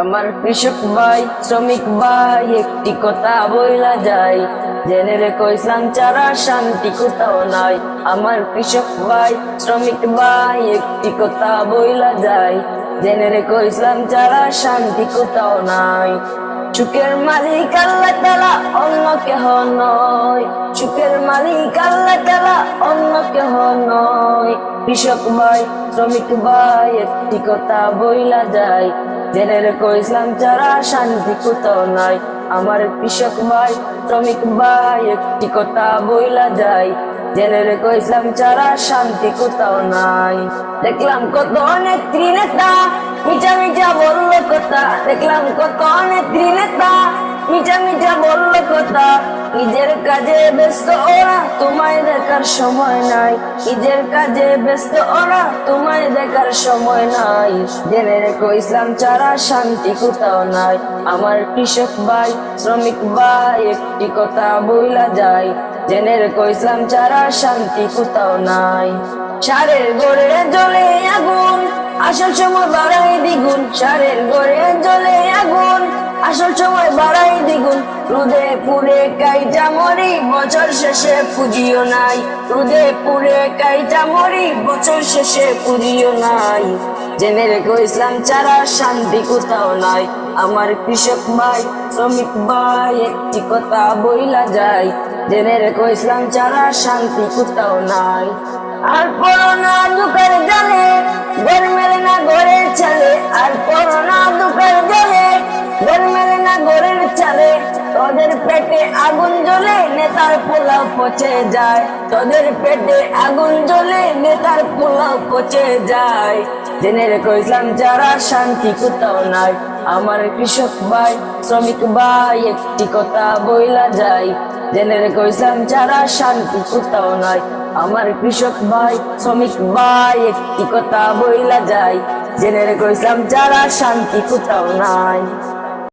আমার কৃষক ভাই শ্রমিক ভাই একটি কথা বইলা যায়, জেনে রেখো ইসলাম ছাড়া শান্তি কোথাও নাই। আমার কৃষক ভাই শ্রমিক ভাই একটি কথা বইলা যায়, জেনে রেখো ইসলাম ছাড়া শান্তি কোথাও নাই। সুখের মালিক আল্লাহ তাআলা অন্য কেহ নয়, সুখের মালিক আল্লাহ তাআলা অন্য কেহ নয়। কৃষক ভাই শ্রমিক ভাই একটি কথা বইলা যায়, জেনে রেখো ইসলাম ছাড়া শান্তি কোথাও নাই। আমার কৃষক ভাই শ্রমিক ভাই একটি কথা বইলা যায়, জেনে রেখো ইসলাম ছাড়া শান্তি কোথাও নাই। দেখলাম কত নেত্রী নেতা মিঠা মিঠা বললো কথা, দেখলাম কত নেত্রী নেতা মিঠা মিঠা বললো কথা। নিজের কাজে ব্যস্ত ওরা, তোমায় দেখার সময় নাই। নিজের কাজে ব্যস্ত ওরা, তোমায় দেখার সময় নাই। জেনে রেখো ইসলাম ছাড়া শান্তি কোথাও নাই। আমার কৃষক ভাই শ্রমিক ভাই একটি কথা বইলা যায়, জেনে রেখো ইসলাম ছাড়া শান্তি কোথাও নাই। সারের গড়ে জ্বলে আগুন, আসল সময় বাড়াই দ্বিগুণ। সারের গড়ে জ্বলে আগুন, আসল সময় বাড়াই দ্বিগুণ। রোদে পুড়ে কাইটা মরি, বছর শেষে পুঁজিও নাই। রোদে পুড়ে কাইটা মরি, বছর শেষে পুঁজিও নাই। জেনে রেখো ইসলাম ছাড়া শান্তি কোথাও নাই। আমার কৃষক ভাই শ্রমিক ভাই একটি কথা বইলা যায়, জেনে রেখো ইসলাম ছাড়া শান্তি কোথাও নাই। আর পড়ো না দুঃখের জালে, ঘর মেলে না ঘরের চালে। আর পড়ো না দুঃখের জালে, ঘর মেলে না ঘরের চালে। তোদের পেটে আগুন জ্বলে, নেতার পোলাও পচে যায়। তোদের পেটে আগুন জ্বলে, নেতার পোলাও পচে যায়। জেনে রেখো ইসলাম ছাড়া শান্তি কোথাও নাই। আমার কৃষক ভাই শ্রমিক ভাই একটি কথা বইলা যায়, জেনে রেখো ইসলাম ছাড়া শান্তি কোথাও নাই। আমার কৃষক ভাই শ্রমিক ভাই একটি কথা বইলা যায়, জেনে রেখো ইসলাম ছাড়া শান্তি কোথাও নাই।